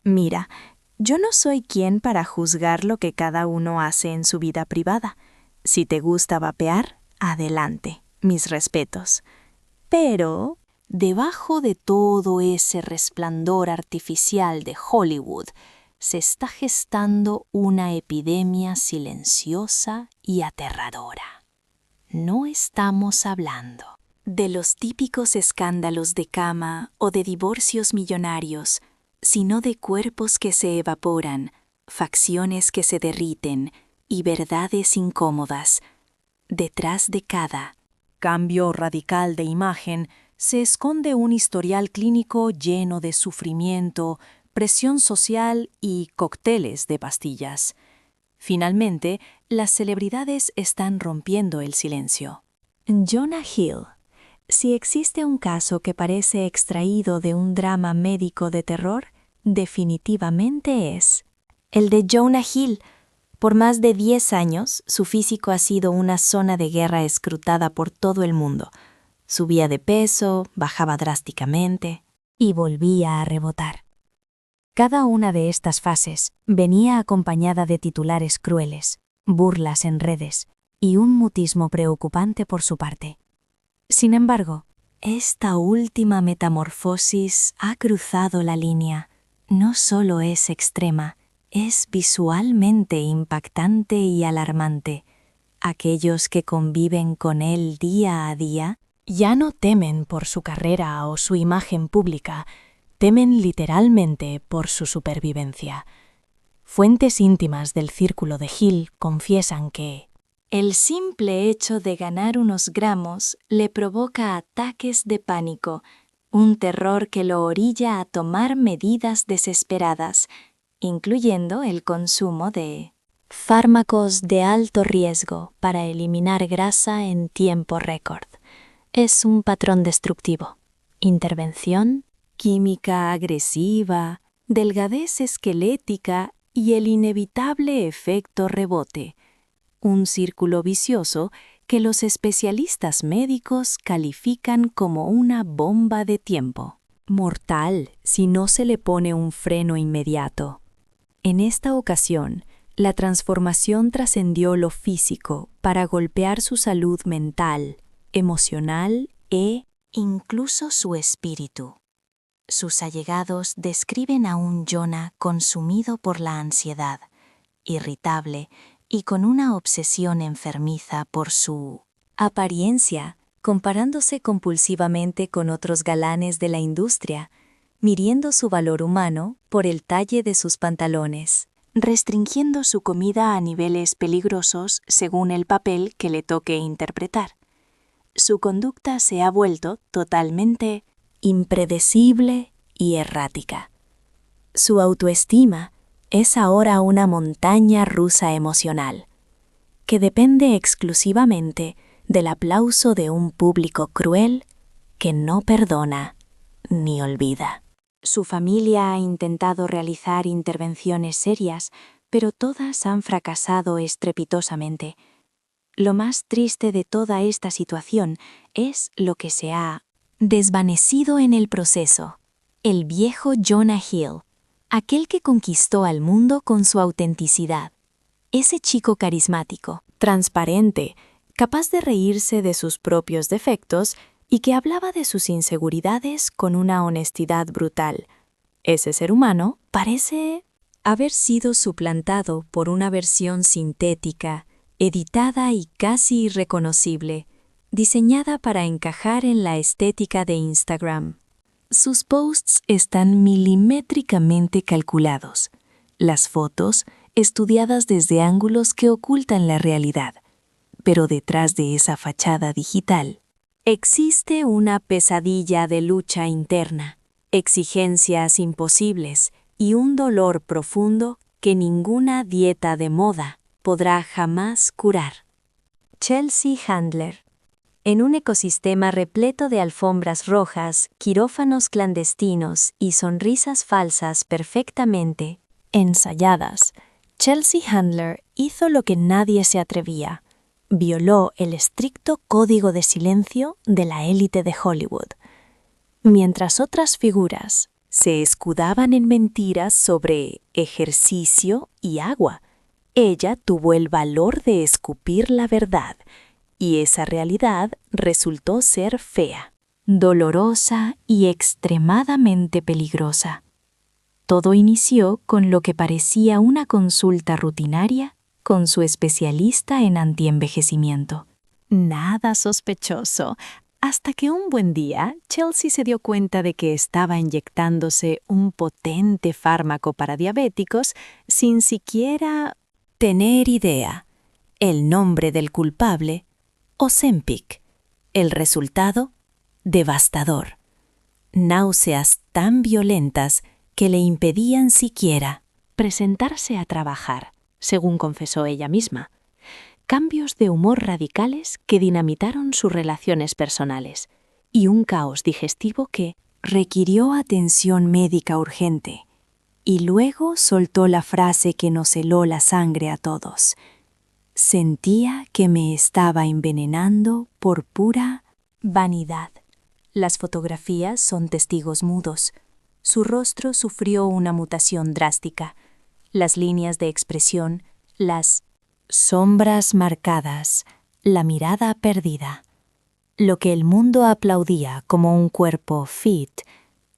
Mira, yo no soy quien para juzgar lo que cada uno hace en su vida privada. Si te gusta vapear, adelante, mis respetos. Pero, debajo de todo ese resplandor artificial de Hollywood, se está gestando una epidemia silenciosa y aterradora. No estamos hablando de los típicos escándalos de cama o de divorcios millonarios, sino de cuerpos que se evaporan, facciones que se derriten y verdades incómodas. Detrás de cada cambio radical de imagen se esconde un historial clínico lleno de sufrimiento, presión social y cócteles de pastillas. Finalmente, las celebridades están rompiendo el silencio. Jonah Hill. Si existe un caso que parece extraído de un drama médico de terror, definitivamente es el de Jonah Hill. Por más de 10 años, su físico ha sido una zona de guerra escrutada por todo el mundo. Subía de peso, bajaba drásticamente y volvía a rebotar. Cada una de estas fases venía acompañada de titulares crueles, burlas en redes y un mutismo preocupante por su parte. Sin embargo, esta última metamorfosis ha cruzado la línea. No solo es extrema, es visualmente impactante y alarmante. Aquellos que conviven con él día a día ya no temen por su carrera o su imagen pública, temen literalmente por su supervivencia. Fuentes íntimas del círculo de Hill confiesan que el simple hecho de ganar unos gramos le provoca ataques de pánico, un terror que lo orilla a tomar medidas desesperadas, incluyendo el consumo de fármacos de alto riesgo para eliminar grasa en tiempo récord. Es un patrón destructivo. Intervención, química agresiva, delgadez esquelética y el inevitable efecto rebote. Un círculo vicioso que los especialistas médicos califican como una bomba de tiempo. Mortal si no se le pone un freno inmediato. En esta ocasión, la transformación trascendió lo físico para golpear su salud mental, emocional e incluso su espíritu. Sus allegados describen a un Jonah consumido por la ansiedad, irritable y con una obsesión enfermiza por su apariencia, comparándose compulsivamente con otros galanes de la industria, midiendo su valor humano por el talle de sus pantalones, restringiendo su comida a niveles peligrosos según el papel que le toque interpretar. Su conducta se ha vuelto totalmente impredecible y errática. Su autoestima es ahora una montaña rusa emocional, que depende exclusivamente del aplauso de un público cruel que no perdona ni olvida. Su familia ha intentado realizar intervenciones serias, pero todas han fracasado estrepitosamente. Lo más triste de toda esta situación es lo que se ha desvanecido en el proceso. El viejo Jonah Hill, aquel que conquistó al mundo con su autenticidad. Ese chico carismático, transparente, capaz de reírse de sus propios defectos y que hablaba de sus inseguridades con una honestidad brutal. Ese ser humano parece haber sido suplantado por una versión sintética, editada y casi irreconocible, diseñada para encajar en la estética de Instagram. Sus posts están milimétricamente calculados, las fotos estudiadas desde ángulos que ocultan la realidad. Pero detrás de esa fachada digital existe una pesadilla de lucha interna, exigencias imposibles y un dolor profundo que ninguna dieta de moda podrá jamás curar. Chelsea Handler. En un ecosistema repleto de alfombras rojas, quirófanos clandestinos y sonrisas falsas perfectamente ensayadas, Chelsea Handler hizo lo que nadie se atrevía. Violó el estricto código de silencio de la élite de Hollywood. Mientras otras figuras Se escudaban en mentiras sobre ejercicio y agua. Ella tuvo el valor de escupir la verdad, y esa realidad resultó ser fea, dolorosa y extremadamente peligrosa. Todo inició con lo que parecía una consulta rutinaria con su especialista en antienvejecimiento. Nada sospechoso, hasta que un buen día Chelsea se dio cuenta de que estaba inyectándose un potente fármaco para diabéticos sin siquiera tener idea. El nombre del culpable, Ozempic. El resultado, devastador. Náuseas tan violentas que le impedían siquiera presentarse a trabajar, según confesó ella misma. Cambios de humor radicales que dinamitaron sus relaciones personales y un caos digestivo que requirió atención médica urgente. Y luego soltó la frase que nos heló la sangre a todos. Sentía que me estaba envenenando por pura vanidad. Las fotografías son testigos mudos. Su rostro sufrió una mutación drástica. Las líneas de expresión, las sombras marcadas, la mirada perdida. Lo que el mundo aplaudía como un cuerpo fit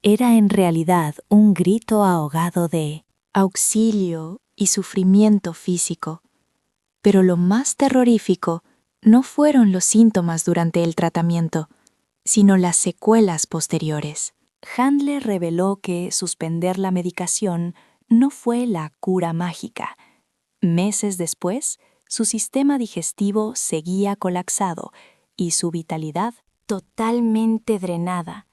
era en realidad un grito ahogado de auxilio y sufrimiento físico. Pero lo más terrorífico no fueron los síntomas durante el tratamiento, sino las secuelas posteriores. Handler reveló que suspender la medicación no fue la cura mágica. Meses después, su sistema digestivo seguía colapsado y su vitalidad totalmente drenada.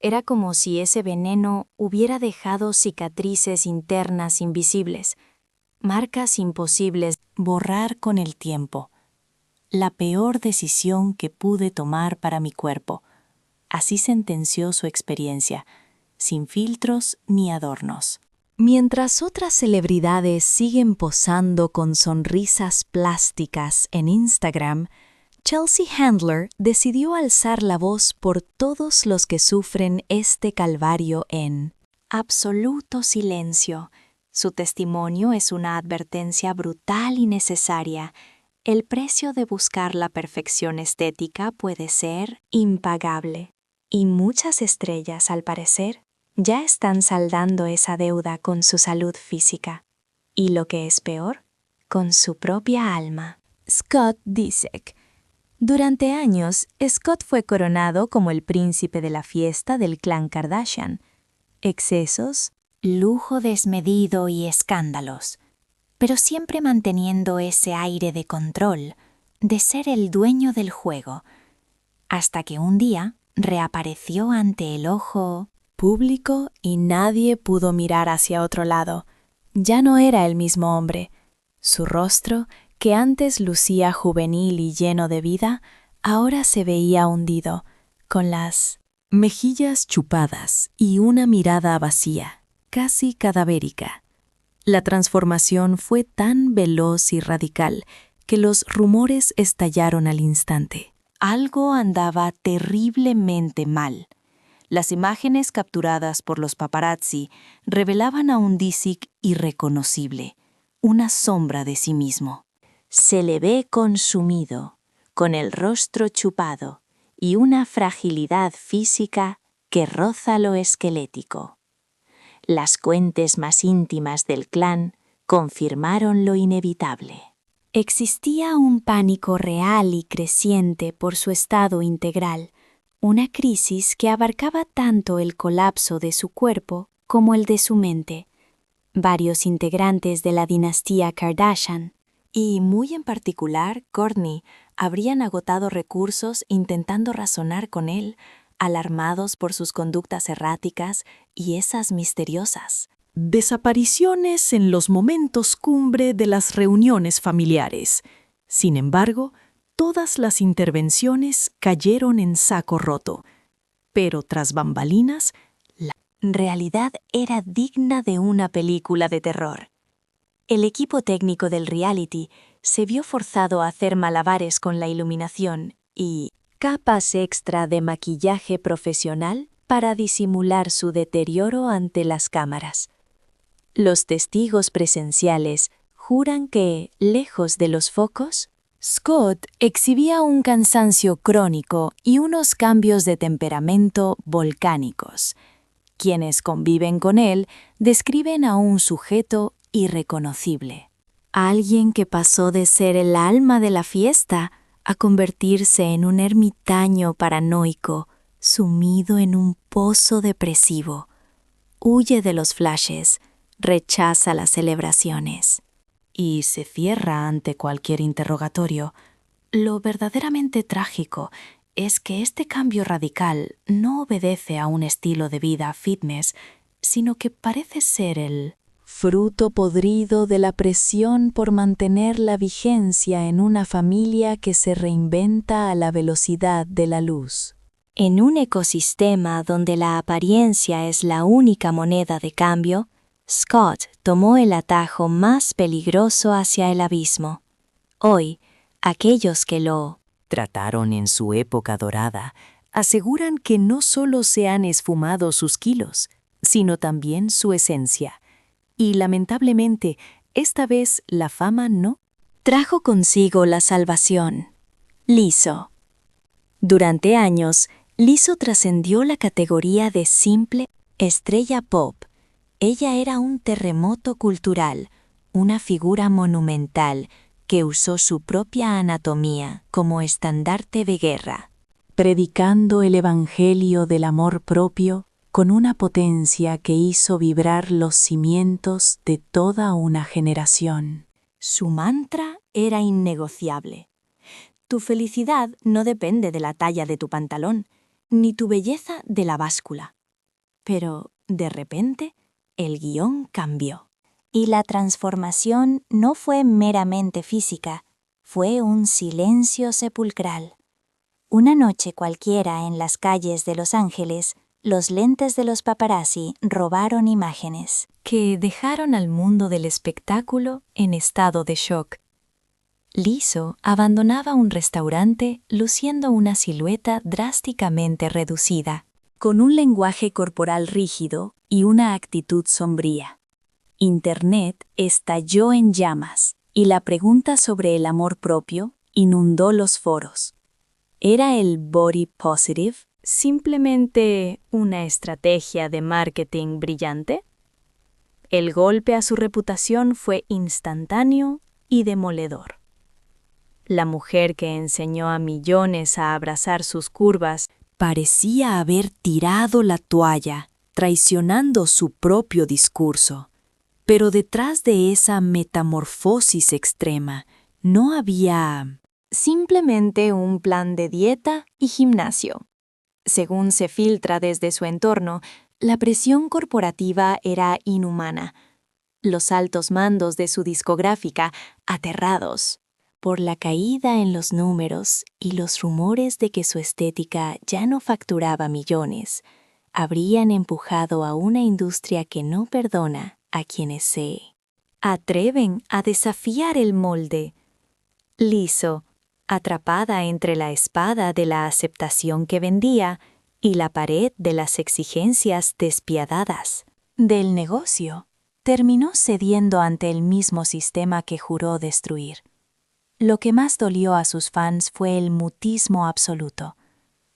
Era como si ese veneno hubiera dejado cicatrices internas invisibles, marcas imposibles de borrar con el tiempo. La peor decisión que pude tomar para mi cuerpo. Así sentenció su experiencia, sin filtros ni adornos. Mientras otras celebridades siguen posando con sonrisas plásticas en Instagram, Chelsea Handler decidió alzar la voz por todos los que sufren este calvario en absoluto silencio. Su testimonio es una advertencia brutal y necesaria. El precio de buscar la perfección estética puede ser impagable. Y muchas estrellas, al parecer, ya están saldando esa deuda con su salud física. Y lo que es peor, con su propia alma. Scott Disick. Durante años, Scott fue coronado como el príncipe de la fiesta del clan Kardashian. Excesos, lujo desmedido y escándalos, pero siempre manteniendo ese aire de control, de ser el dueño del juego, hasta que un día reapareció ante el ojo público y nadie pudo mirar hacia otro lado. Ya no era el mismo hombre. Su rostro, que antes lucía juvenil y lleno de vida, ahora se veía hundido, con las mejillas chupadas y una mirada vacía, casi cadavérica. La transformación fue tan veloz y radical que los rumores estallaron al instante. Algo andaba terriblemente mal. Las imágenes capturadas por los paparazzi revelaban a un Disick irreconocible, una sombra de sí mismo. Se le ve consumido, con el rostro chupado y una fragilidad física que roza lo esquelético. Las fuentes más íntimas del clan confirmaron lo inevitable. Existía un pánico real y creciente por su estado integral, una crisis que abarcaba tanto el colapso de su cuerpo como el de su mente. Varios integrantes de la dinastía Kardashian, y muy en particular Kourtney, habrían agotado recursos intentando razonar con él, alarmados por sus conductas erráticas y esas misteriosas desapariciones en los momentos cumbre de las reuniones familiares. Sin embargo, todas las intervenciones cayeron en saco roto. Pero tras bambalinas, la realidad era digna de una película de terror. El equipo técnico del reality se vio forzado a hacer malabares con la iluminación y capas extra de maquillaje profesional para disimular su deterioro ante las cámaras. Los testigos presenciales juran que, lejos de los focos, Scott exhibía un cansancio crónico y unos cambios de temperamento volcánicos. Quienes conviven con él describen a un sujeto irreconocible. Alguien que pasó de ser el alma de la fiesta a convertirse en un ermitaño paranoico, sumido en un pozo depresivo. Huye de los flashes, rechaza las celebraciones y se cierra ante cualquier interrogatorio. Lo verdaderamente trágico es que este cambio radical no obedece a un estilo de vida fitness, sino que parece ser el fruto podrido de la presión por mantener la vigencia en una familia que se reinventa a la velocidad de la luz. En un ecosistema donde la apariencia es la única moneda de cambio, Scott tomó el atajo más peligroso hacia el abismo. Hoy, aquellos que lo trataron en su época dorada aseguran que no solo se han esfumado sus kilos, sino también su esencia. Y lamentablemente, esta vez la fama no trajo consigo la salvación. Lizzo. Durante años, Lizzo trascendió la categoría de simple estrella pop. Ella era un terremoto cultural, una figura monumental que usó su propia anatomía como estandarte de guerra, predicando el evangelio del amor propio con una potencia que hizo vibrar los cimientos de toda una generación. Su mantra era innegociable. Tu felicidad no depende de la talla de tu pantalón, ni tu belleza de la báscula. Pero, de repente, el guión cambió. Y la transformación no fue meramente física, fue un silencio sepulcral. Una noche cualquiera en las calles de Los Ángeles, los lentes de los paparazzi robaron imágenes que dejaron al mundo del espectáculo en estado de shock. Lizzo abandonaba un restaurante luciendo una silueta drásticamente reducida, con un lenguaje corporal rígido y una actitud sombría. Internet estalló en llamas y la pregunta sobre el amor propio inundó los foros. ¿Era el body positive simplemente una estrategia de marketing brillante? El golpe a su reputación fue instantáneo y demoledor. La mujer que enseñó a millones a abrazar sus curvas parecía haber tirado la toalla, traicionando su propio discurso. Pero detrás de esa metamorfosis extrema no había simplemente un plan de dieta y gimnasio. Según se filtra desde su entorno, la presión corporativa era inhumana. Los altos mandos de su discográfica, aterrados por la caída en los números y los rumores de que su estética ya no facturaba millones, habrían empujado a una industria que no perdona a quienes se atreven a desafiar el molde. Lizzo, atrapada entre la espada de la aceptación que vendía y la pared de las exigencias despiadadas del negocio, terminó cediendo ante el mismo sistema que juró destruir. Lo que más dolió a sus fans fue el mutismo absoluto.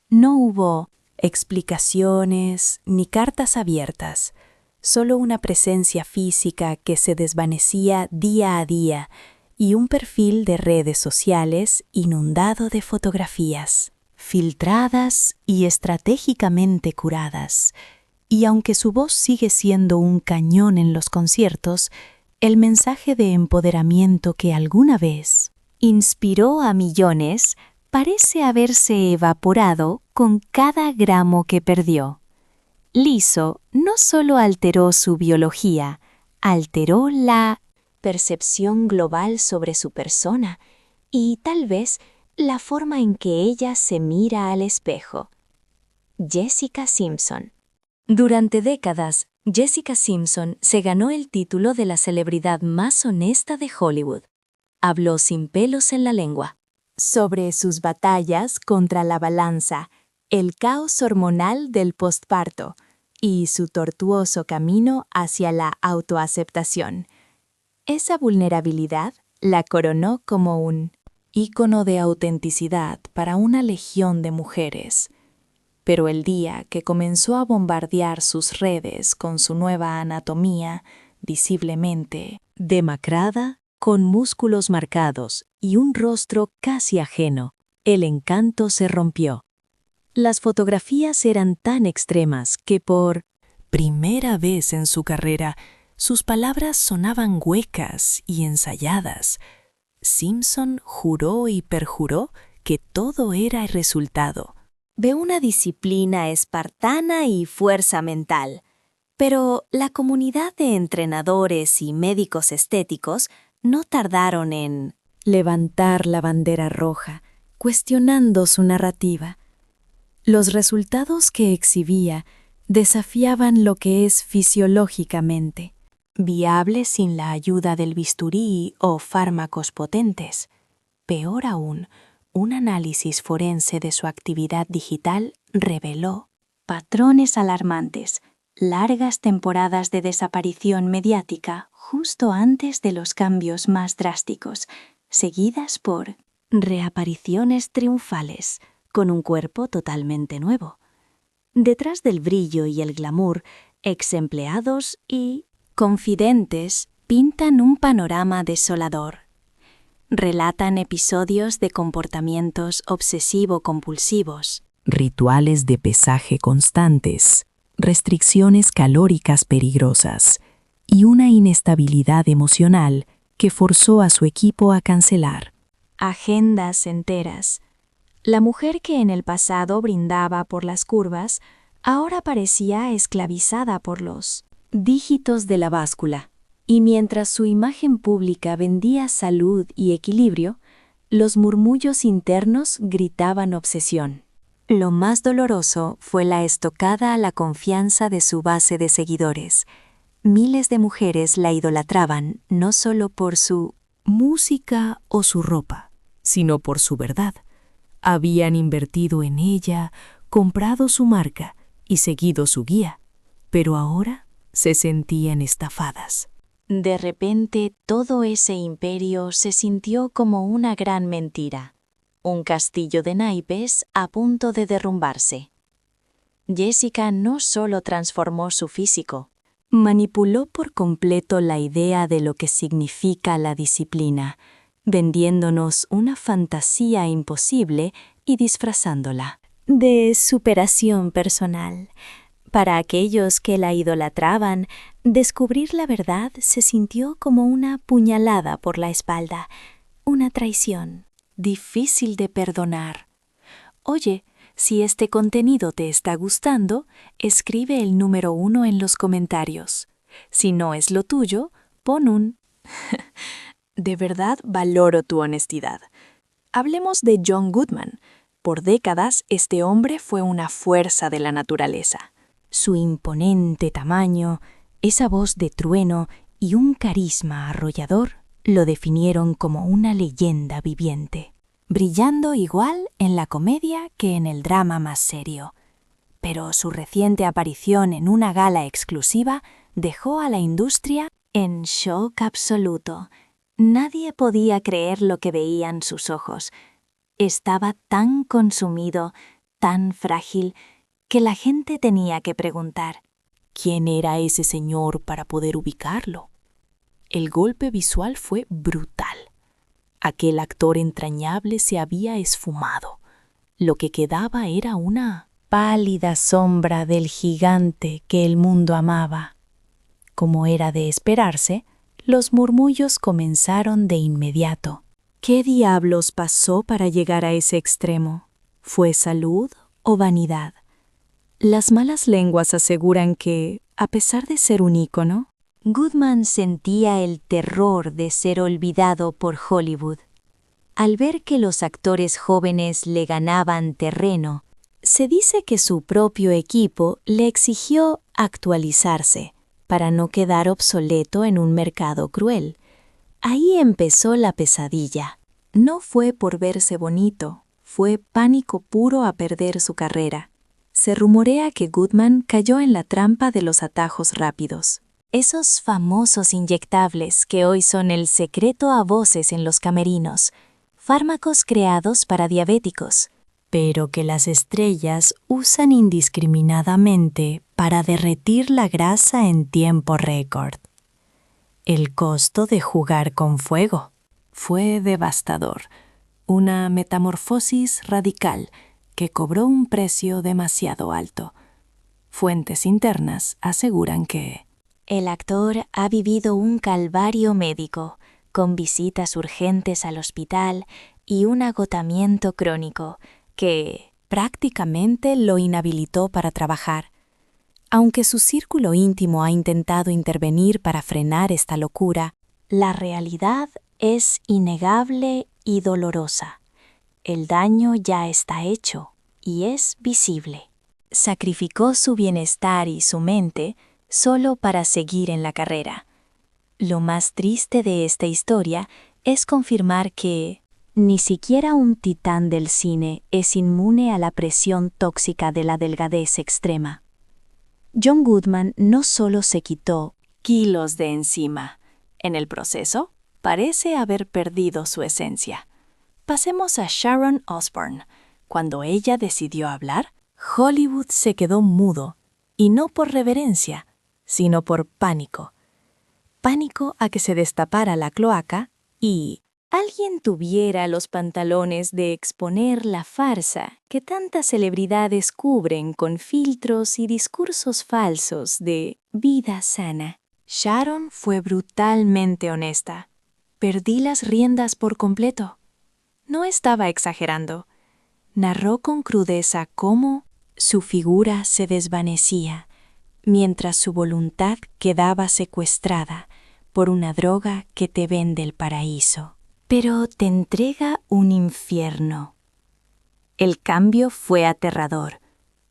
No hubo explicaciones ni cartas abiertas, solo una presencia física que se desvanecía día a día y un perfil de redes sociales inundado de fotografías, filtradas y estratégicamente curadas. Y aunque su voz sigue siendo un cañón en los conciertos, el mensaje de empoderamiento que alguna vez inspiró a millones parece haberse evaporado con cada gramo que perdió. Lizzo no solo alteró su biología, alteró la percepción global sobre su persona y tal vez la forma en que ella se mira al espejo. Jessica Simpson. Durante décadas, Jessica Simpson se ganó el título de la celebridad más honesta de Hollywood. Habló sin pelos en la lengua sobre sus batallas contra la balanza, el caos hormonal del posparto y su tortuoso camino hacia la autoaceptación. Esa vulnerabilidad la coronó como un ícono de autenticidad para una legión de mujeres. Pero el día que comenzó a bombardear sus redes con su nueva anatomía, visiblemente demacrada, con músculos marcados y un rostro casi ajeno, el encanto se rompió. Las fotografías eran tan extremas que por primera vez en su carrera, sus palabras sonaban huecas y ensayadas. Simpson juró y perjuró que todo era el resultado de una disciplina espartana y fuerza mental. Pero la comunidad de entrenadores y médicos estéticos no tardaron en levantar la bandera roja, cuestionando su narrativa. Los resultados que exhibía desafiaban lo que es fisiológicamente viable sin la ayuda del bisturí o fármacos potentes. Peor aún, un análisis forense de su actividad digital reveló patrones alarmantes, largas temporadas de desaparición mediática justo antes de los cambios más drásticos, seguidas por reapariciones triunfales, con un cuerpo totalmente nuevo. Detrás del brillo y el glamour, ex-empleados y confidentes pintan un panorama desolador. Relatan episodios de comportamientos obsesivo-compulsivos, rituales de pesaje constantes, restricciones calóricas peligrosas y una inestabilidad emocional que forzó a su equipo a cancelar agendas enteras. La mujer que en el pasado brindaba por las curvas, ahora parecía esclavizada por los dígitos de la báscula. Y mientras su imagen pública vendía salud y equilibrio, los murmullos internos gritaban obsesión. Lo más doloroso fue la estocada a la confianza de su base de seguidores. Miles de mujeres la idolatraban no solo por su música o su ropa, sino por su verdad. Habían invertido en ella, comprado su marca y seguido su guía, pero ahora se sentían estafadas. De repente, todo ese imperio se sintió como una gran mentira, un castillo de naipes a punto de derrumbarse. Jessica no solo transformó su físico, manipuló por completo la idea de lo que significa la disciplina, vendiéndonos una fantasía imposible y disfrazándola de superación personal. Para aquellos que la idolatraban, descubrir la verdad se sintió como una puñalada por la espalda, una traición difícil de perdonar. Oye, si este contenido te está gustando, escribe el número 1 en los comentarios. Si no es lo tuyo, pon un De verdad valoro tu honestidad. Hablemos de John Goodman. Por décadas, este hombre fue una fuerza de la naturaleza. Su imponente tamaño, esa voz de trueno y un carisma arrollador lo definieron como una leyenda viviente, brillando igual en la comedia que en el drama más serio. Pero su reciente aparición en una gala exclusiva dejó a la industria en shock absoluto. Nadie podía creer lo que veían sus ojos. Estaba tan consumido, tan frágil, que la gente tenía que preguntar, ¿quién era ese señor para poder ubicarlo? El golpe visual fue brutal. Aquel actor entrañable se había esfumado. Lo que quedaba era una pálida sombra del gigante que el mundo amaba. Como era de esperarse, los murmullos comenzaron de inmediato. ¿Qué diablos pasó para llegar a ese extremo? ¿Fue salud o vanidad? Las malas lenguas aseguran que, a pesar de ser un ícono, Goodman sentía el terror de ser olvidado por Hollywood. Al ver que los actores jóvenes le ganaban terreno, se dice que su propio equipo le exigió actualizarse para no quedar obsoleto en un mercado cruel. Ahí empezó la pesadilla. No fue por verse bonito, fue pánico puro a perder su carrera. Se rumorea que Goodman cayó en la trampa de los atajos rápidos. Esos famosos inyectables que hoy son el secreto a voces en los camerinos, fármacos creados para diabéticos, pero que las estrellas usan indiscriminadamente para derretir la grasa en tiempo récord. El costo de jugar con fuego fue devastador, una metamorfosis radical que cobró un precio demasiado alto. Fuentes internas aseguran que el actor ha vivido un calvario médico, con visitas urgentes al hospital y un agotamiento crónico que prácticamente lo inhabilitó para trabajar. Aunque su círculo íntimo ha intentado intervenir para frenar esta locura, la realidad es innegable y dolorosa. El daño ya está hecho y es visible. Sacrificó su bienestar y su mente solo para seguir en la carrera. Lo más triste de esta historia es confirmar que ni siquiera un titán del cine es inmune a la presión tóxica de la delgadez extrema. John Goodman no solo se quitó kilos de encima, en el proceso parece haber perdido su esencia. Pasemos a Sharon Osbourne. Cuando ella decidió hablar, Hollywood se quedó mudo, y no por reverencia, sino por pánico. Pánico a que se destapara la cloaca y alguien tuviera los pantalones de exponer la farsa que tantas celebridades cubren con filtros y discursos falsos de vida sana. Sharon fue brutalmente honesta. Perdí las riendas por completo. No estaba exagerando. Narró con crudeza cómo su figura se desvanecía, mientras su voluntad quedaba secuestrada por una droga que te vende el paraíso, pero te entrega un infierno. El cambio fue aterrador.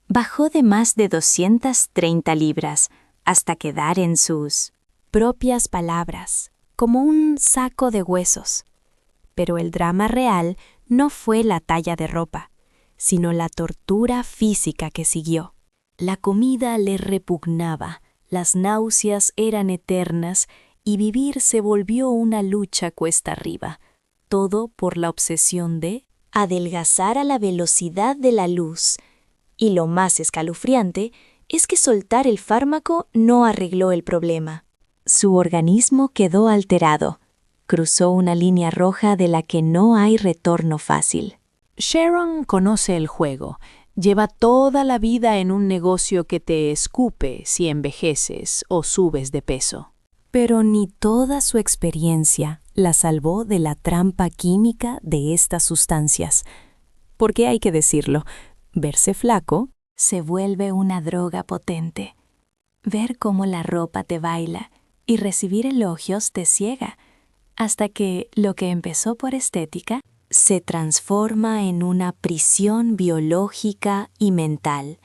Bajó de más de 230 libras hasta quedar en sus propias palabras, como un saco de huesos. Pero el drama real no fue la talla de ropa, sino la tortura física que siguió. La comida le repugnaba, las náuseas eran eternas y vivir se volvió una lucha cuesta arriba, todo por la obsesión de adelgazar a la velocidad de la luz. Y lo más escalofriante es que soltar el fármaco no arregló el problema. Su organismo quedó alterado. Cruzó una línea roja de la que no hay retorno fácil. Sharon conoce el juego. Lleva toda la vida en un negocio que te escupe si envejeces o subes de peso. Pero ni toda su experiencia la salvó de la trampa química de estas sustancias. Porque hay que decirlo, verse flaco se vuelve una droga potente. Ver cómo la ropa te baila y recibir elogios te ciega, hasta que lo que empezó por estética se transforma en una prisión biológica y mental.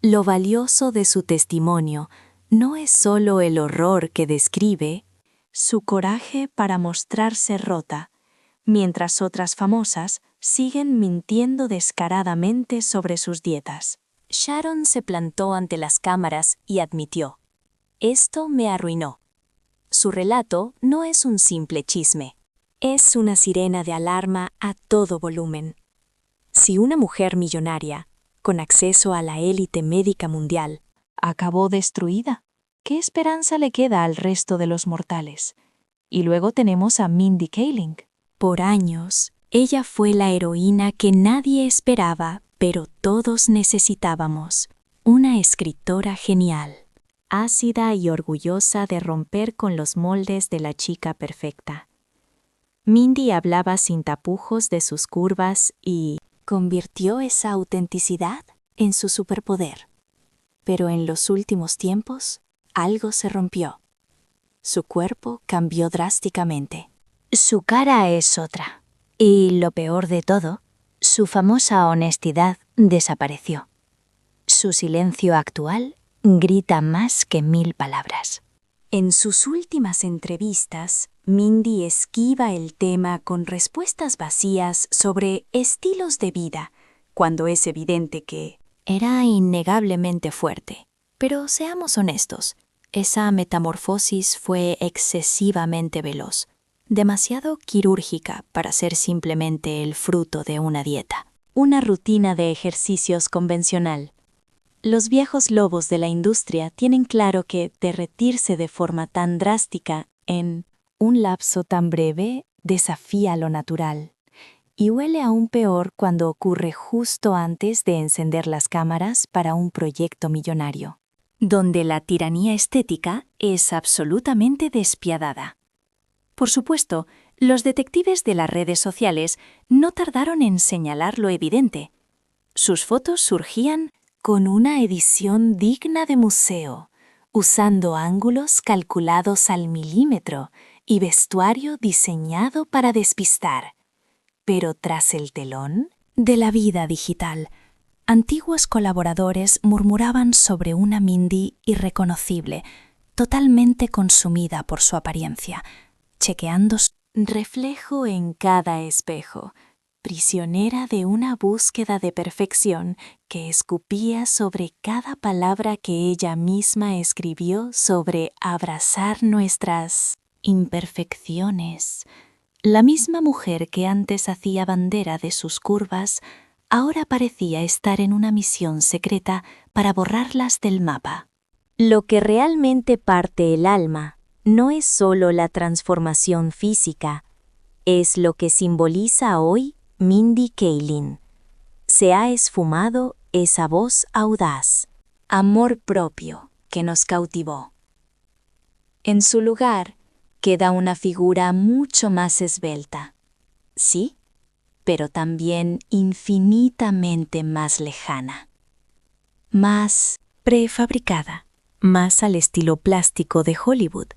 Lo valioso de su testimonio no es solo el horror que describe, su coraje para mostrarse rota, mientras otras famosas siguen mintiendo descaradamente sobre sus dietas. Sharon se plantó ante las cámaras y admitió: «Esto me arruinó». Su relato no es un simple chisme, es una sirena de alarma a todo volumen. Si una mujer millonaria, con acceso a la élite médica mundial, acabó destruida, ¿qué esperanza le queda al resto de los mortales? Y luego tenemos a Mindy Kaling. Por años, ella fue la heroína que nadie esperaba, pero todos necesitábamos. Una escritora genial, ácida y orgullosa de romper con los moldes de la chica perfecta. Mindy hablaba sin tapujos de sus curvas y convirtió esa autenticidad en su superpoder. Pero en los últimos tiempos, algo se rompió. Su cuerpo cambió drásticamente. Su cara es otra. Y lo peor de todo, su famosa honestidad desapareció. Su silencio actual grita más que 1000 palabras. En sus últimas entrevistas, Mindy esquiva el tema con respuestas vacías sobre estilos de vida, cuando es evidente que era innegablemente fuerte. Pero seamos honestos, esa metamorfosis fue excesivamente veloz, demasiado quirúrgica para ser simplemente el fruto de una dieta. Una rutina de ejercicios convencional. Los viejos lobos de la industria tienen claro que derretirse de forma tan drástica en un lapso tan breve desafía lo natural. Y huele aún peor cuando ocurre justo antes de encender las cámaras para un proyecto millonario, donde la tiranía estética es absolutamente despiadada. Por supuesto, los detectives de las redes sociales no tardaron en señalar lo evidente. Sus fotos surgían con una edición digna de museo, usando ángulos calculados al milímetro y vestuario diseñado para despistar. Pero tras el telón de la vida digital, antiguos colaboradores murmuraban sobre una Mindy irreconocible, totalmente consumida por su apariencia, chequeando su reflejo en cada espejo, prisionera de una búsqueda de perfección que escupía sobre cada palabra que ella misma escribió sobre abrazar nuestras imperfecciones. La misma mujer que antes hacía bandera de sus curvas, ahora parecía estar en una misión secreta para borrarlas del mapa. Lo que realmente parte el alma no es solo la transformación física, es lo que simboliza hoy Mindy Kaling. Se ha esfumado esa voz audaz, amor propio que nos cautivó. En su lugar queda una figura mucho más esbelta, sí, pero también infinitamente más lejana, más prefabricada, más al estilo plástico de Hollywood.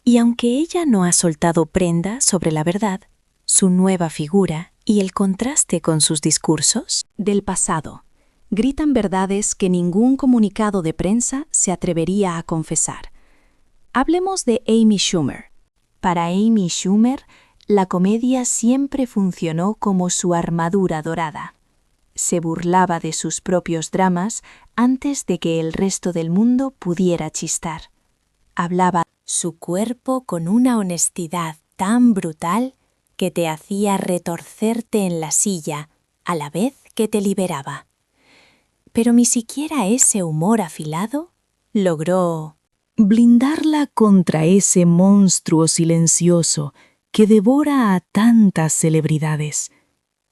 Y aunque ella no ha soltado prenda sobre la verdad, su nueva figura y el contraste con sus discursos del pasado gritan verdades que ningún comunicado de prensa se atrevería a confesar. Hablemos de Amy Schumer. Para Amy Schumer, la comedia siempre funcionó como su armadura dorada. Se burlaba de sus propios dramas antes de que el resto del mundo pudiera chistar. Hablaba su cuerpo con una honestidad tan brutal que te hacía retorcerte en la silla a la vez que te liberaba. Pero ni siquiera ese humor afilado logró blindarla contra ese monstruo silencioso que devora a tantas celebridades.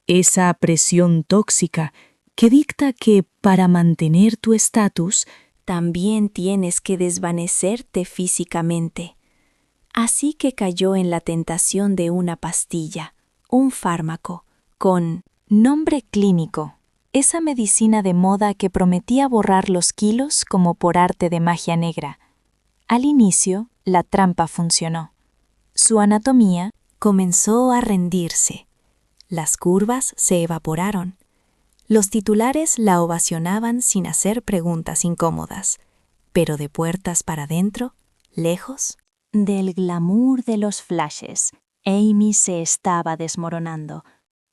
Esa presión tóxica que dicta que para mantener tu estatus también tienes que desvanecerte físicamente. Así que cayó en la tentación de una pastilla, un fármaco, con nombre clínico, esa medicina de moda que prometía borrar los kilos como por arte de magia negra. Al inicio, la trampa funcionó. Su anatomía comenzó a rendirse. Las curvas se evaporaron. Los titulares la ovacionaban sin hacer preguntas incómodas, pero de puertas para adentro, lejos del glamour de los flashes, Amy se estaba desmoronando.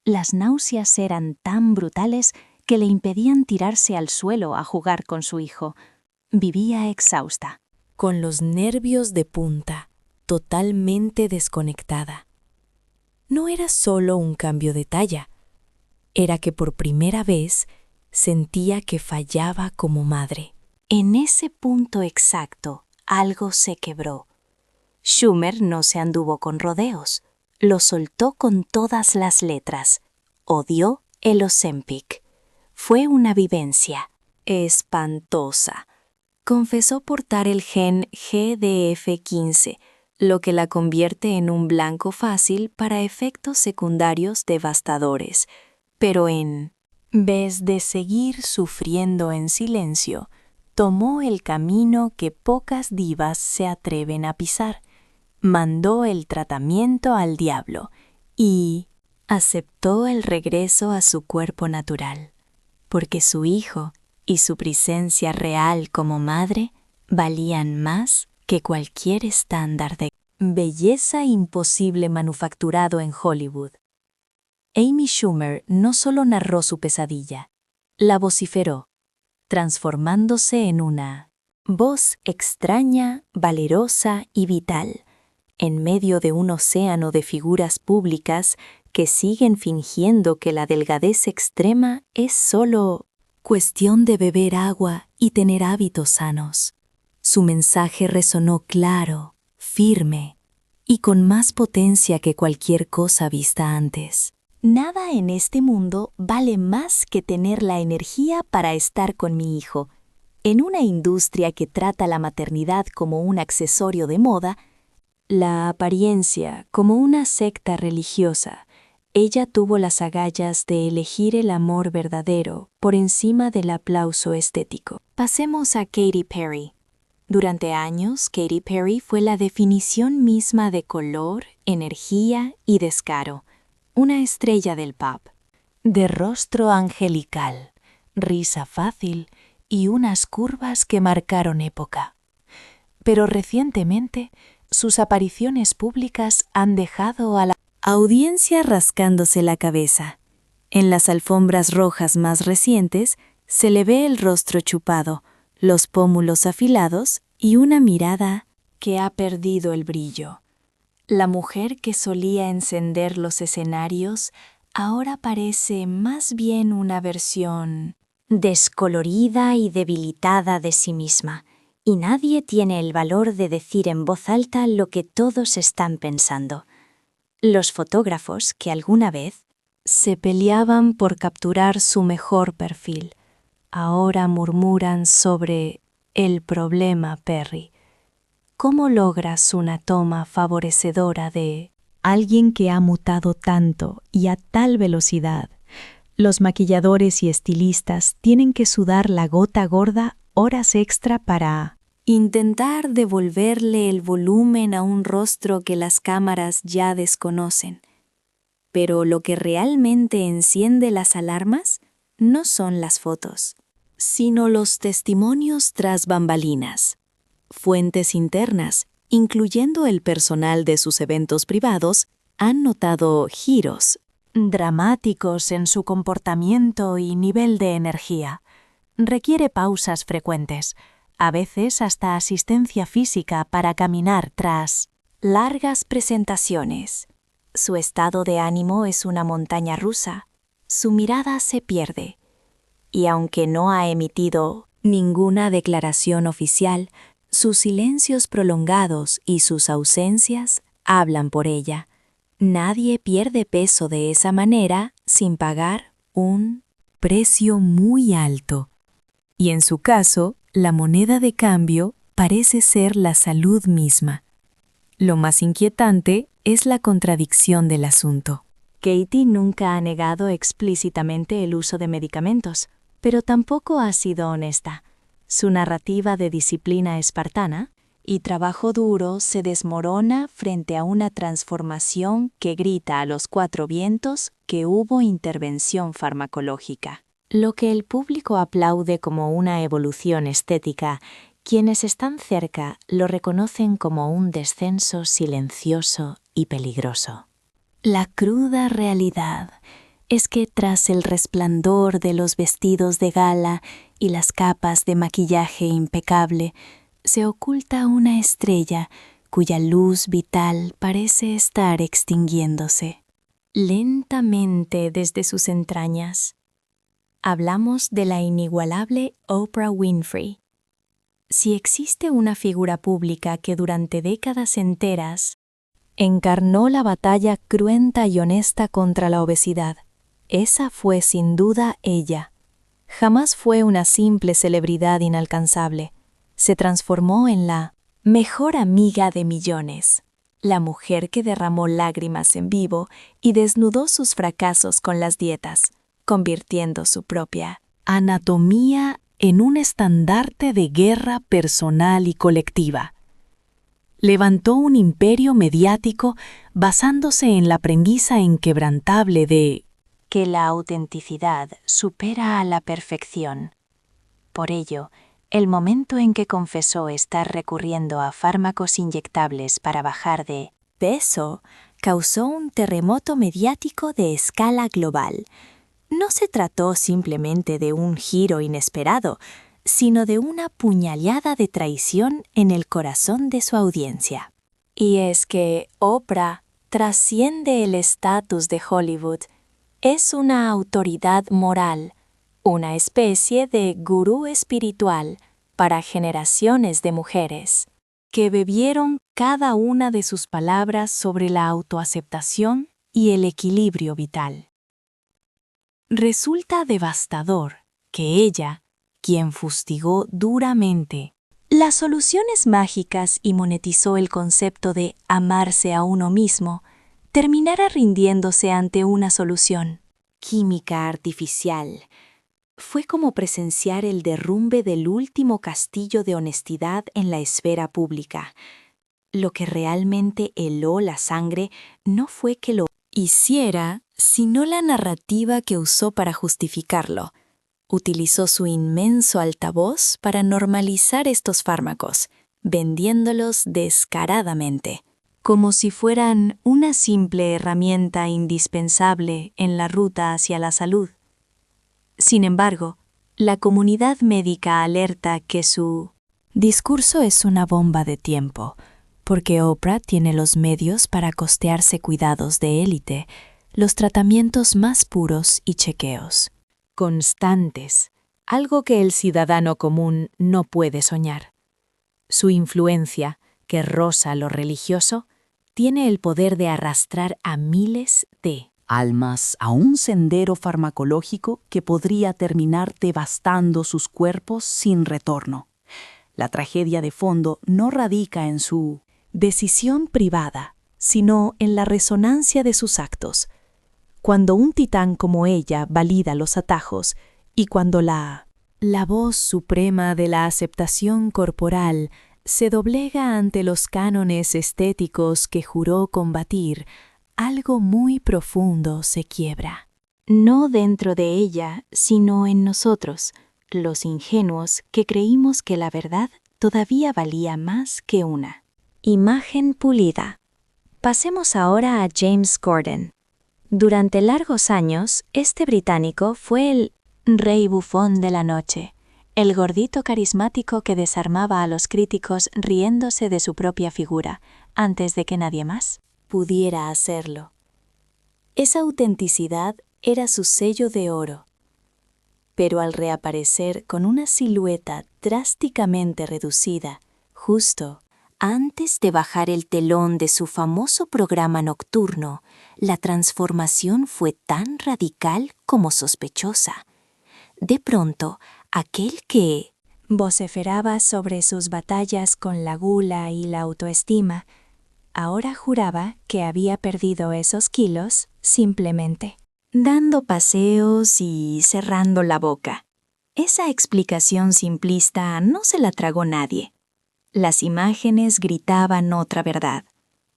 Las náuseas eran tan brutales que le impedían tirarse al suelo a jugar con su hijo. Vivía exhausta, con los nervios de punta, totalmente desconectada. No era solo un cambio de talla, era que por primera vez sentía que fallaba como madre. En ese punto exacto, algo se quebró. Schumer no se anduvo con rodeos, lo soltó con todas las letras. Odió el Ozempic. Fue una vivencia espantosa. Confesó portar el gen GDF15, lo que la convierte en un blanco fácil para efectos secundarios devastadores. Pero en vez de seguir sufriendo en silencio, tomó el camino que pocas divas se atreven a pisar. Mandó el tratamiento al diablo y aceptó el regreso a su cuerpo natural, porque su hijo y su presencia real como madre valían más que cualquier estándar de belleza imposible manufacturado en Hollywood. Amy Schumer no solo narró su pesadilla, la vociferó, transformándose en una voz extraña, valerosa y vital, en medio de un océano de figuras públicas que siguen fingiendo que la delgadez extrema es solo cuestión de beber agua y tener hábitos sanos. Su mensaje resonó claro, firme y con más potencia que cualquier cosa vista antes. Nada en este mundo vale más que tener la energía para estar con mi hijo. En una industria que trata la maternidad como un accesorio de moda, la apariencia como una secta religiosa, ella tuvo las agallas de elegir el amor verdadero por encima del aplauso estético. Pasemos a Katy Perry. Durante años, Katy Perry fue la definición misma de color, energía y descaro, una estrella del pop. De rostro angelical, risa fácil y unas curvas que marcaron época. Pero recientemente, sus apariciones públicas han dejado a la audiencia rascándose la cabeza. En las alfombras rojas más recientes se le ve el rostro chupado, los pómulos afilados y una mirada que ha perdido el brillo. La mujer que solía encender los escenarios ahora parece más bien una versión descolorida y debilitada de sí misma, y nadie tiene el valor de decir en voz alta lo que todos están pensando. Los fotógrafos que alguna vez se peleaban por capturar su mejor perfil, ahora murmuran sobre el problema Perry. ¿Cómo logras una toma favorecedora de alguien que ha mutado tanto y a tal velocidad? Los maquilladores y estilistas tienen que sudar la gota gorda horas extra para intentar devolverle el volumen a un rostro que las cámaras ya desconocen. Pero lo que realmente enciende las alarmas no son las fotos, sino los testimonios tras bambalinas. Fuentes internas, incluyendo el personal de sus eventos privados, han notado giros dramáticos en su comportamiento y nivel de energía. Requiere pausas frecuentes, a veces hasta asistencia física para caminar tras largas presentaciones. Su estado de ánimo es una montaña rusa, su mirada se pierde. Y aunque no ha emitido ninguna declaración oficial, sus silencios prolongados y sus ausencias hablan por ella. Nadie pierde peso de esa manera sin pagar un precio muy alto. Y en su caso, la moneda de cambio parece ser la salud misma. Lo más inquietante es la contradicción del asunto. Katy nunca ha negado explícitamente el uso de medicamentos, pero tampoco ha sido honesta. Su narrativa de disciplina espartana y trabajo duro se desmorona frente a una transformación que grita a los cuatro vientos que hubo intervención farmacológica. Lo que el público aplaude como una evolución estética, quienes están cerca lo reconocen como un descenso silencioso y peligroso. La cruda realidad es que tras el resplandor de los vestidos de gala y las capas de maquillaje impecable, se oculta una estrella cuya luz vital parece estar extinguiéndose lentamente desde sus entrañas. Hablamos de la inigualable Oprah Winfrey. Si existe una figura pública que durante décadas enteras encarnó la batalla cruenta y honesta contra la obesidad, esa fue sin duda ella. Jamás fue una simple celebridad inalcanzable. Se transformó en la mejor amiga de millones, la mujer que derramó lágrimas en vivo y desnudó sus fracasos con las dietas, convirtiendo su propia anatomía en un estandarte de guerra personal y colectiva. Levantó un imperio mediático basándose en la premisa inquebrantable de que la autenticidad supera a la perfección. Por ello, el momento en que confesó estar recurriendo a fármacos inyectables para bajar de peso causó un terremoto mediático de escala global. No se trató simplemente de un giro inesperado, sino de una puñalada de traición en el corazón de su audiencia. Y es que Oprah trasciende el estatus de Hollywood. Es una autoridad moral, una especie de gurú espiritual para generaciones de mujeres, que bebieron cada una de sus palabras sobre la autoaceptación y el equilibrio vital. Resulta devastador que ella, quien fustigó duramente las soluciones mágicas y monetizó el concepto de amarse a uno mismo, terminara rindiéndose ante una solución química artificial. Fue como presenciar el derrumbe del último castillo de honestidad en la esfera pública. Lo que realmente heló la sangre no fue que lo hiciera, sino la narrativa que usó para justificarlo. Utilizó su inmenso altavoz para normalizar estos fármacos, vendiéndolos descaradamente, como si fueran una simple herramienta indispensable en la ruta hacia la salud. Sin embargo, la comunidad médica alerta que su discurso es una bomba de tiempo, porque Oprah tiene los medios para costearse cuidados de élite, los tratamientos más puros y chequeos constantes, algo que el ciudadano común no puede soñar. Su influencia, que roza lo religioso, tiene el poder de arrastrar a miles de almas a un sendero farmacológico que podría terminar devastando sus cuerpos sin retorno. La tragedia de fondo no radica en su decisión privada, sino en la resonancia de sus actos. Cuando un titán como ella valida los atajos y cuando la voz suprema de la aceptación corporal se doblega ante los cánones estéticos que juró combatir, algo muy profundo se quiebra. No dentro de ella, sino en nosotros, los ingenuos que creímos que la verdad todavía valía más que una imagen pulida. Pasemos ahora a James Corden. Durante largos años, este británico fue el rey bufón de la noche, el gordito carismático que desarmaba a los críticos riéndose de su propia figura, antes de que nadie más pudiera hacerlo. Esa autenticidad era su sello de oro. Pero al reaparecer con una silueta drásticamente reducida, justo antes de bajar el telón de su famoso programa nocturno, la transformación fue tan radical como sospechosa. De pronto, aquel que vociferaba sobre sus batallas con la gula y la autoestima, ahora juraba que había perdido esos kilos simplemente dando paseos y cerrando la boca. Esa explicación simplista no se la tragó nadie. Las imágenes gritaban otra verdad.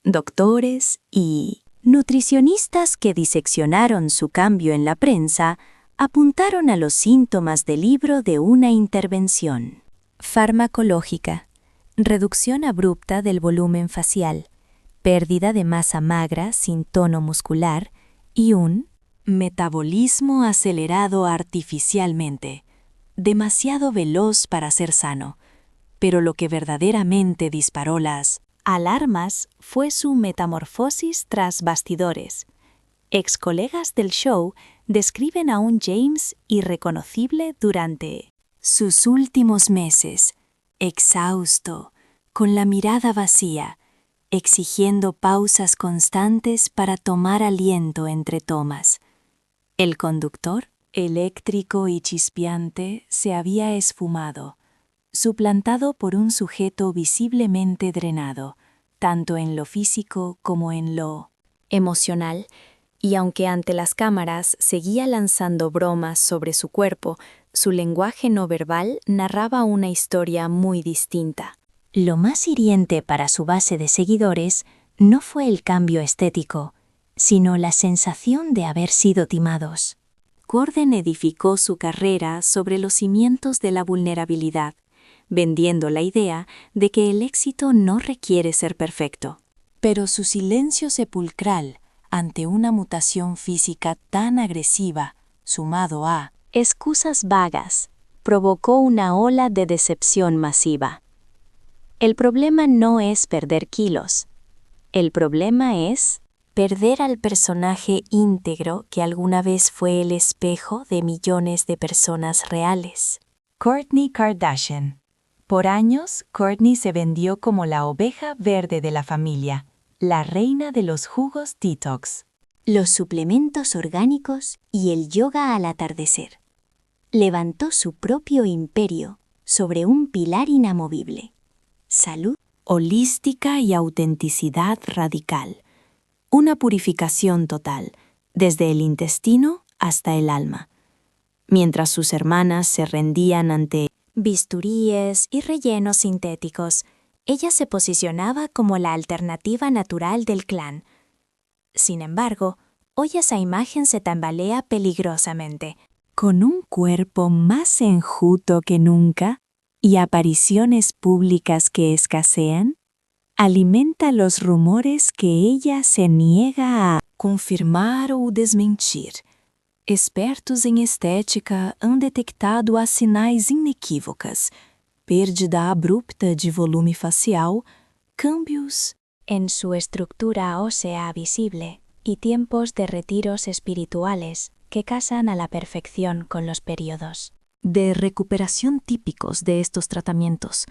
Doctores y nutricionistas que diseccionaron su cambio en la prensa apuntaron a los síntomas del libro de una intervención farmacológica, reducción abrupta del volumen facial, pérdida de masa magra sin tono muscular y un metabolismo acelerado artificialmente, demasiado veloz para ser sano. Pero lo que verdaderamente disparó las alarmas fue su metamorfosis tras bastidores. Ex colegas del show describen a un James irreconocible durante sus últimos meses, exhausto, con la mirada vacía, exigiendo pausas constantes para tomar aliento entre tomas. El conductor, eléctrico y chispeante, se había esfumado, suplantado por un sujeto visiblemente drenado, tanto en lo físico como en lo emocional, y aunque ante las cámaras seguía lanzando bromas sobre su cuerpo, su lenguaje no verbal narraba una historia muy distinta. Lo más hiriente para su base de seguidores no fue el cambio estético, sino la sensación de haber sido timados. Corden edificó su carrera sobre los cimientos de la vulnerabilidad, vendiendo la idea de que el éxito no requiere ser perfecto. Pero su silencio sepulcral ante una mutación física tan agresiva, sumado a excusas vagas, provocó una ola de decepción masiva. El problema no es perder kilos. El problema es perder al personaje íntegro que alguna vez fue el espejo de millones de personas reales. Kourtney Kardashian. Por años, Kourtney se vendió como la oveja verde de la familia, la reina de los jugos detox, los suplementos orgánicos y el yoga al atardecer. Levantó su propio imperio sobre un pilar inamovible: salud holística y autenticidad radical. Una purificación total, desde el intestino hasta el alma. Mientras sus hermanas se rendían ante bisturíes y rellenos sintéticos, ella se posicionaba como la alternativa natural del clan. Sin embargo, hoy esa imagen se tambalea peligrosamente. Con un cuerpo más enjuto que nunca y apariciones públicas que escasean, alimenta los rumores que ella se niega a confirmar ou desmentir. Expertos em estética han detectado as sinais inequívocas: pérdida abrupta de volume facial, cambios en su estructura ósea visible y tiempos de retiros espirituales que casan a la perfección con los periodos de recuperación típicos de estos tratamientos.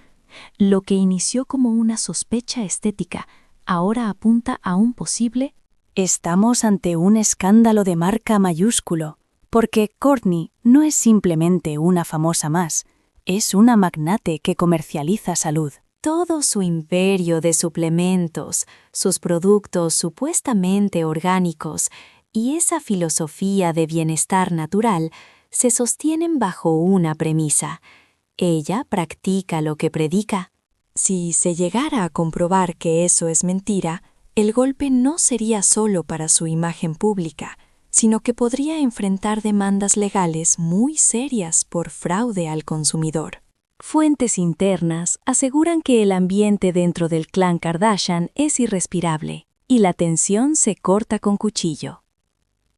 Lo que inició como una sospecha estética, ahora apunta a un posible. Estamos ante un escándalo de marca mayúsculo, porque Kourtney no es simplemente una famosa más, es una magnate que comercializa salud. Todo su imperio de suplementos, sus productos supuestamente orgánicos y esa filosofía de bienestar natural se sostienen bajo una premisa: ella practica lo que predica. Si se llegara a comprobar que eso es mentira, el golpe no sería solo para su imagen pública, sino que podría enfrentar demandas legales muy serias por fraude al consumidor. Fuentes internas aseguran que el ambiente dentro del clan Kardashian es irrespirable y la tensión se corta con cuchillo.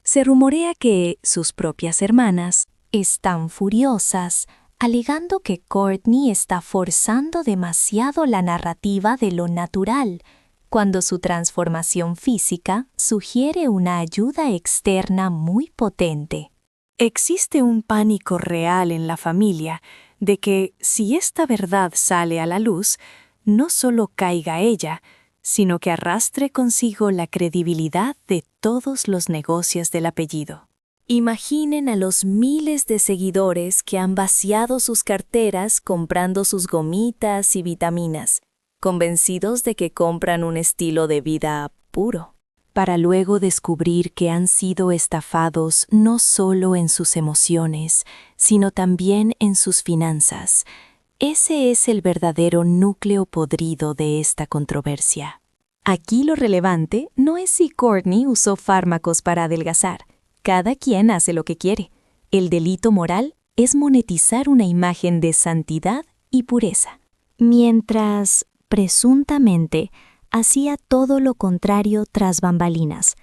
Se rumorea que sus propias hermanas están furiosas, alegando que Kourtney está forzando demasiado la narrativa de lo natural, cuando su transformación física sugiere una ayuda externa muy potente. Existe un pánico real en la familia de que, si esta verdad sale a la luz, no solo caiga ella, sino que arrastre consigo la credibilidad de todos los negocios del apellido. Imaginen a los miles de seguidores que han vaciado sus carteras comprando sus gomitas y vitaminas, convencidos de que compran un estilo de vida puro, para luego descubrir que han sido estafados no solo en sus emociones, sino también en sus finanzas. Ese es el verdadero núcleo podrido de esta controversia. Aquí lo relevante no es si Kourtney usó fármacos para adelgazar. Cada quien hace lo que quiere. El delito moral es monetizar una imagen de santidad y pureza, mientras, presuntamente, hacía todo lo contrario tras bambalinas.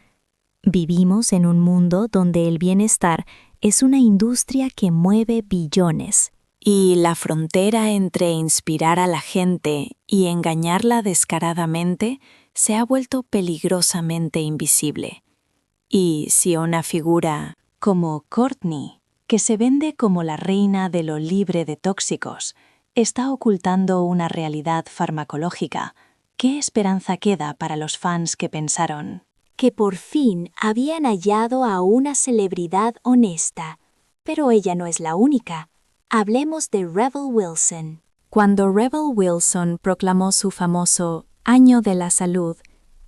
Vivimos en un mundo donde el bienestar es una industria que mueve billones, y la frontera entre inspirar a la gente y engañarla descaradamente se ha vuelto peligrosamente invisible. Y si una figura como Kourtney, que se vende como la reina de lo libre de tóxicos, está ocultando una realidad farmacológica, ¿qué esperanza queda para los fans que pensaron que por fin habían hallado a una celebridad honesta? Pero ella no es la única. Hablemos de Rebel Wilson. Cuando Rebel Wilson proclamó su famoso Año de la Salud,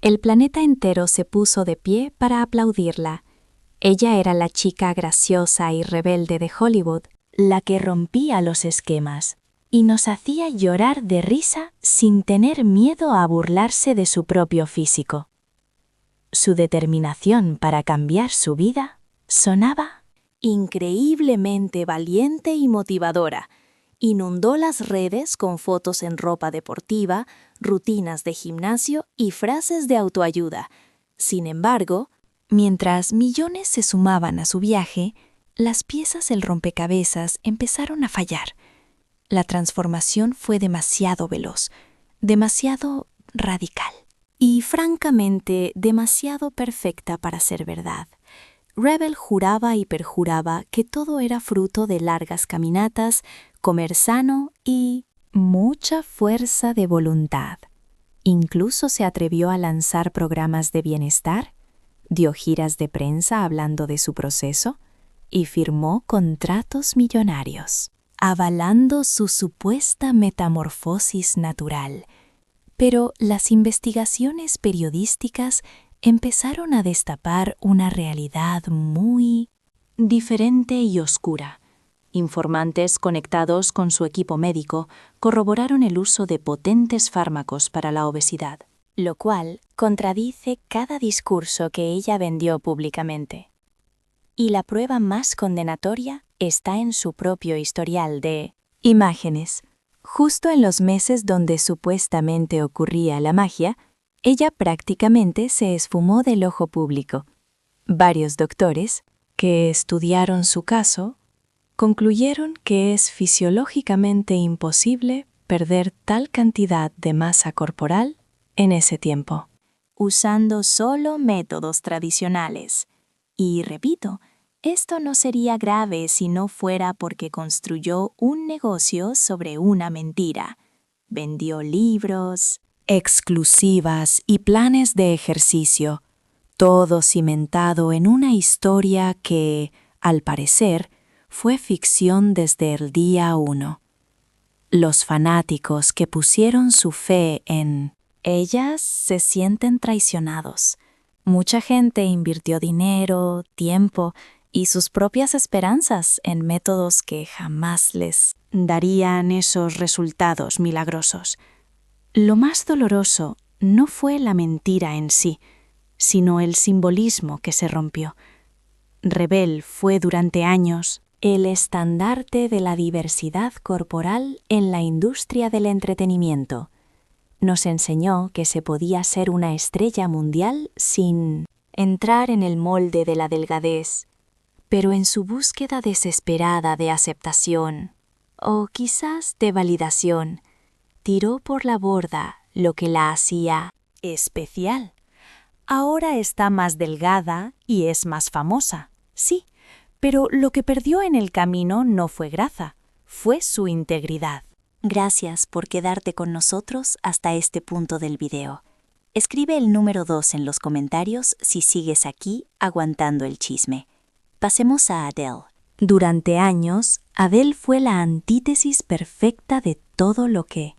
el planeta entero se puso de pie para aplaudirla. Ella era la chica graciosa y rebelde de Hollywood, la que rompía los esquemas y nos hacía llorar de risa sin tener miedo a burlarse de su propio físico. Su determinación para cambiar su vida sonaba increíblemente valiente y motivadora, Inundó las redes con fotos en ropa deportiva, rutinas de gimnasio y frases de autoayuda. Sin embargo, mientras millones se sumaban a su viaje, las piezas del rompecabezas empezaron a fallar. La transformación fue demasiado veloz, demasiado radical y, francamente, demasiado perfecta para ser verdad. Rebel juraba y perjuraba que todo era fruto de largas caminatas, comer sano y mucha fuerza de voluntad. Incluso se atrevió a lanzar programas de bienestar, dio giras de prensa hablando de su proceso y firmó contratos millonarios, avalando su supuesta metamorfosis natural. Pero las investigaciones periodísticas empezaron a destapar una realidad muy diferente y oscura. Informantes conectados con su equipo médico corroboraron el uso de potentes fármacos para la obesidad, lo cual contradice cada discurso que ella vendió públicamente. Y la prueba más condenatoria está en su propio historial de imágenes. Justo en los meses donde supuestamente ocurría la magia, ella prácticamente se esfumó del ojo público. Varios doctores, que estudiaron su caso, concluyeron que es fisiológicamente imposible perder tal cantidad de masa corporal en ese tiempo, usando solo métodos tradicionales. Y repito, esto no sería grave si no fuera porque construyó un negocio sobre una mentira. Vendió libros, exclusivas y planes de ejercicio, todo cimentado en una historia que, al parecer, fue ficción desde el día 1. Los fanáticos que pusieron su fe en ellas se sienten traicionados. Mucha gente invirtió dinero, tiempo y sus propias esperanzas en métodos que jamás les darían esos resultados milagrosos. Lo más doloroso no fue la mentira en sí, sino el simbolismo que se rompió. Rebel fue durante años el estandarte de la diversidad corporal en la industria del entretenimiento. Nos enseñó que se podía ser una estrella mundial sin entrar en el molde de la delgadez, pero en su búsqueda desesperada de aceptación, o quizás de validación, tiró por la borda lo que la hacía especial. Ahora está más delgada y es más famosa, sí, pero lo que perdió en el camino no fue grasa, fue su integridad. Gracias por quedarte con nosotros hasta este punto del video. Escribe el número 2 en los comentarios si sigues aquí aguantando el chisme. Pasemos a Adele. Durante años, Adele fue la antítesis perfecta de todo lo que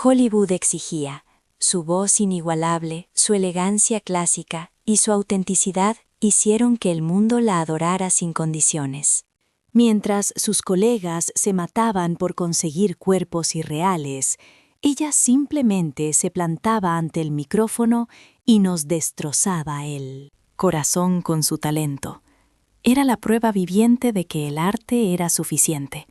Hollywood exigía. Su voz inigualable, su elegancia clásica y su autenticidad hicieron que el mundo la adorara sin condiciones. Mientras sus colegas se mataban por conseguir cuerpos irreales, ella simplemente se plantaba ante el micrófono y nos destrozaba el corazón con su talento. Era la prueba viviente de que el arte era suficiente.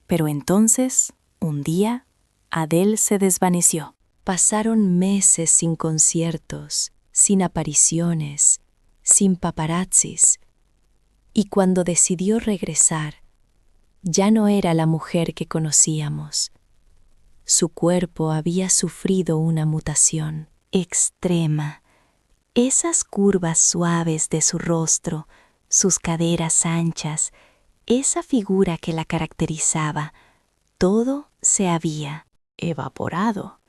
Pero entonces, un día, Adele se desvaneció. Pasaron meses sin conciertos, sin apariciones, sin paparazzis. Y cuando decidió regresar, ya no era la mujer que conocíamos. Su cuerpo había sufrido una mutación extrema. Esas curvas suaves de su rostro, sus caderas anchas, esa figura que la caracterizaba, todo se había evaporado.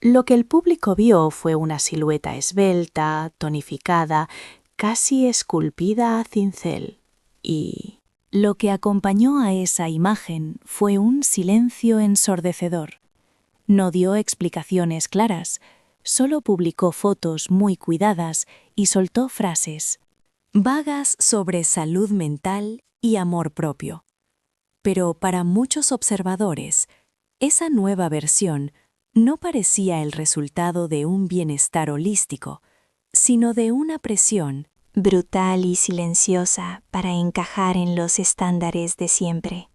Lo que el público vio fue una silueta esbelta, tonificada, casi esculpida a cincel. Y lo que acompañó a esa imagen fue un silencio ensordecedor. No dio explicaciones claras, solo publicó fotos muy cuidadas y soltó frases vagas sobre salud mental y amor propio. Pero para muchos observadores, esa nueva versión no parecía el resultado de un bienestar holístico, sino de una presión brutal y silenciosa para encajar en los estándares de siempre.